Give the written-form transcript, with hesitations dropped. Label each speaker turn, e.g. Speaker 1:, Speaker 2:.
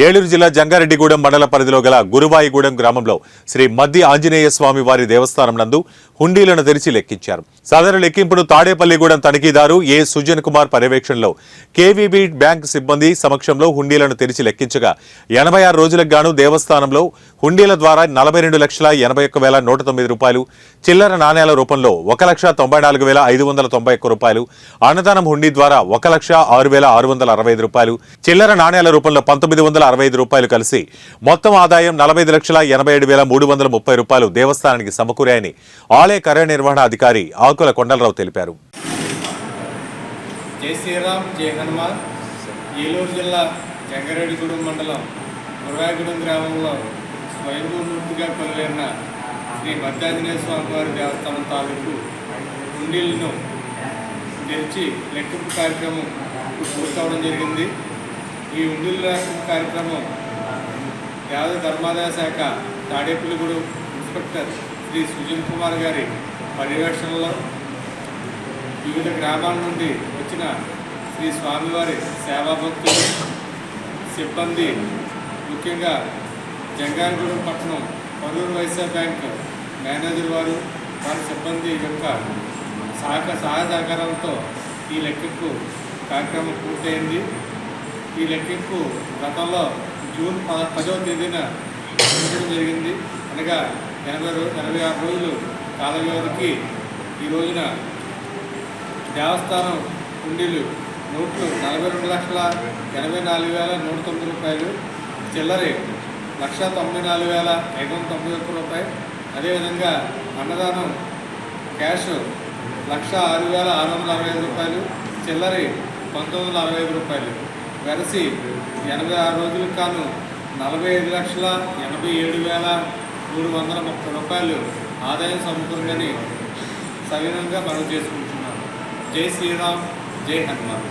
Speaker 1: ఏలూరు జిల్లా జంగారెడ్డిగూడెం మండల పరిధిలో గల గురువాయిగూడెం గ్రామంలో శ్రీ మద్ది ఆంజనేయ స్వామి వారి దేవస్థానం నందు హుండీలను తెరిచి లెక్కించారు. సదరు లెక్కింపును తాడేపల్లిగూడెం తనిఖీదారు ఏ సుజన్ కుమార్ పర్యవేక్షణలో కేవీబీ బ్యాంక్ సిబ్బంది సమక్షంలో హుండీలను తెరిచి లెక్కించగా 86 రోజులకు గాను దేవస్థానంలో హుండీల ద్వారా 42,81,109 రూపాయలు, చిల్లర నాణేల రూపంలో 1,94,591 రూపాయలు, అన్నదానం హుండీ ద్వారా 1,06,665 రూపాయలు, చిల్లర నాణేల రూపంలో 1,965 రూపాయలు కలిసి మొత్తం ఆదాయం 45,87,330 రూపాయలు దేవస్థానానికి సమకూరాయని ఆలయ కార్యనిర్వహణ అధికారి ఆకుల కొండలరావు తెలిపారు.
Speaker 2: జై శ్రీరామ్, జై హనుమాన్. ఏలూరు జిల్లా జంగారెడ్డిగూడెం మండలం గురువాయిగూడెం గ్రామంలో స్వయంభూమూర్తిగా కొలువైన శ్రీ మద్ది ఆంజనేయ స్వామి వారి దేవస్థానం తాలూకు హుండీలను తెరిచి లెక్కింపు కార్యక్రమం పూర్తవడం జరిగింది. ఈ హుండీల లెక్కింపు కార్యక్రమం యాదవ ధర్మాదాయ శాఖ తాడేపల్లిగూడెం ఇన్స్పెక్టర్ శ్రీ సుజన్ కుమార్ గారి పర్యవేక్షణలో వివిధ గ్రామాల నుండి వచ్చిన శ్రీ స్వామివారి సేవాభక్తులు, సిబ్బంది, ముఖ్యంగా జంగారెడ్డిగూడెం పట్టణం పరూరు వైశ్య బ్యాంక్ మేనేజర్ వారి సిబ్బంది యొక్క సహాయ సహకారంతో ఈ లెక్కింపు కార్యక్రమం పూర్తయింది. ఈ లెక్కింపు గతంలో జూన్ 10వ తేదీన నిర్వహించడం జరిగింది. అనగా 86 రోజులు కాల వ్యవధికి ఈ రోజున దేవస్థానం హుండీలు నోట్లు 42,84,109 రూపాయలు, చిల్లరి 1,94,591 రూపాయలు, అదేవిధంగా అన్నదానం క్యాష్ 1,06,665 రూపాయలు, చిల్లరి 1,965 రూపాయలు వెరసి 86 రోజులకు కాను 45,87,330 రూపాయలు ఆదాయం సమకూరిందని సవినంగా మనవి చేసుకుంటున్నాను. జై శ్రీరామ్, జై హనుమాన్.